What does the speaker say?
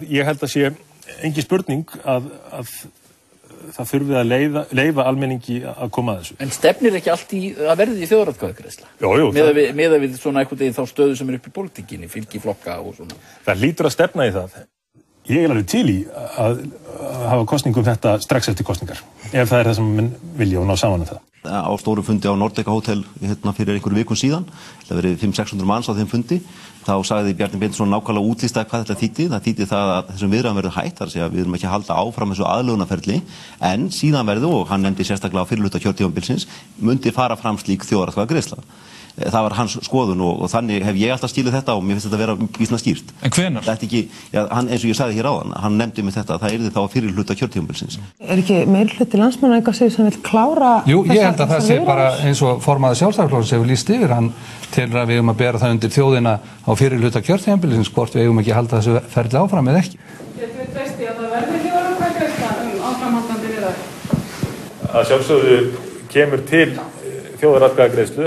Ég held að sé engin spurning að það þurfi að leyfa almenningi að koma að þessu. En stefnir ekki allt í að verði í þjóðaratkvæðagreiðsla? Jú. Miðað við svona einhvern veginn þá stöðu sem upp í pólitíkinni, fylgi flokka og svona. Það hlýtur að stefna í það. Ég alveg til í að hafa kosningum þetta strax eftir kosningar, ef það það sem menn vilja og ná saman það. Á stóru fundi á Nordeka Hotel fyrir einhverju vikum síðan, það verið 500-600 manns á þeim fundi, þá sagði Bjarni Benediktsson nákvæmlega útlistaði hvað þetta þýddi. Það þýddi það að þessum viðræðum verður hætt, þar að segja við erum ekki að halda áfram þessu aðlögunarferli, en síðan verður, og hann nefndi sérstaklega á fyrrihluta kjörtímabilsins, mundi fara fram slík þjóðaratkvæðagreiðsla. Það var hans skoðun og þannig hef ég alltaf skilið þetta og mér finnst þetta vera býsna skýrt. En hvenær? Þetta ekki, hann, eins og ég sagði hér áðan, hann nefndi mig þetta að það yrði þá á fyrrihluta kjörtímabilsins. Ekki meirihluti landsmanna eitthvað sem vill klára? Jú, ég held að það sé bara eins og formaður Sjálfstæðisflokksins hefur lýst yfir, hann telur að við eigum að bera það undir þjóðina á fyrrihluta kjörtímabilsins, hvort við eigum ekki að halda þessu ferli áfram eða ekki. Getur við treysti að það verði þjóðaratkvæðagreiðsla áframhaldandi viðræður? Að sjálfsögðu kemur til þjóðaratkvæðagreiðslu